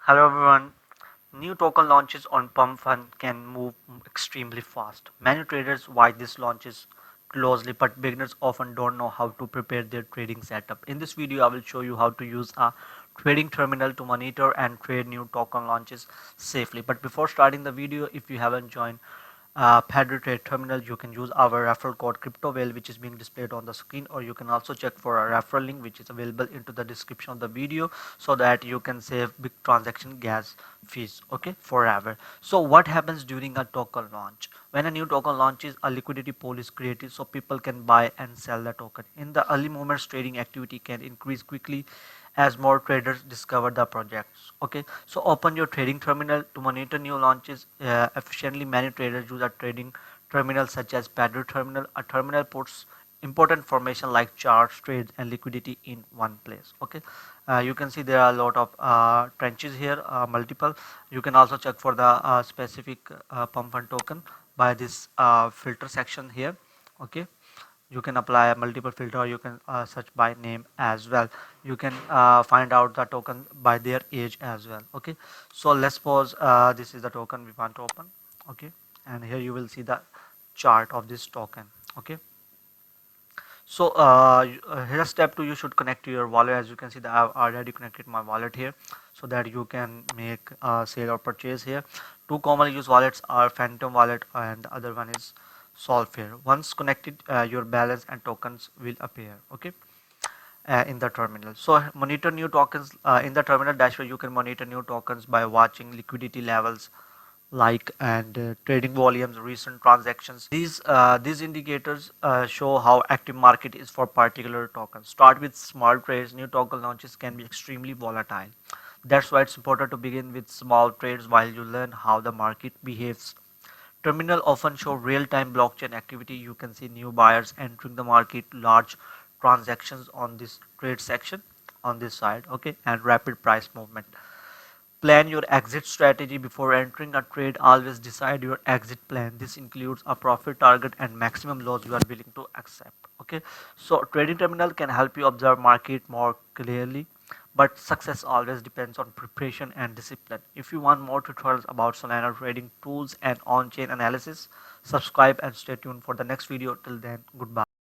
Hello everyone. New token launches on Pump.fun can move extremely fast. Many traders watch these launches closely, but beginners often don't know how to prepare their trading setup. In this video, I will show you how to use a trading terminal to monitor and trade new token launches safely. But before starting the video, if you haven't joined Federal Trade Terminal, you can use our referral code CryptoWhale, which is being displayed on the screen, or you can also check for a referral link which is available into the description of the video, so that you can save big transaction gas fees, okay, forever. So what happens during a token launch? When a new token launches, a liquidity pool is created so people can buy and sell the token. In the early moments, trading activity can increase quickly as more traders discover the projects. Okay, so open your trading terminal to monitor new launches efficiently. Many traders use a trading terminal such as Federal Terminal. A terminal puts important information like charts, trades, and liquidity in one place. Okay, you can see there are a lot of trenches here, multiple. You can also check for the specific pump and token by this filter section here. Okay, you can apply a multiple filter, or you can search by name as well. You can find out the token by their age as well. Okay, so let's suppose this is the token we want to open. Okay, and here you will see the chart of this token. Okay, so here's step 2. You should connect to your wallet. As you can see that I've already connected my wallet here, so that you can make sale or purchase here. Two commonly used wallets are Phantom wallet, and the other one is Solfair. Once connected, your balance and tokens will appear. Okay, in the terminal. So monitor new tokens in the terminal dashboard. You can monitor new tokens by watching liquidity levels, like, and trading volumes, recent transactions. These indicators show how active market is for particular tokens. Start with small trades. New token launches can be extremely volatile. That's why it's important to begin with small trades while you learn how the market behaves. Terminal often show real-time blockchain activity. You can see new buyers entering the market, large transactions on this trade section on this side. Okay, and rapid price movement. Plan your exit strategy before entering a trade. Always decide your exit plan. This includes a profit target and maximum loss you are willing to accept. Okay, so trading terminal can help you observe market more clearly, but success always depends on preparation and discipline. If you want more tutorials about Solana trading tools and on-chain analysis, subscribe and stay tuned for the next video. Till then, goodbye.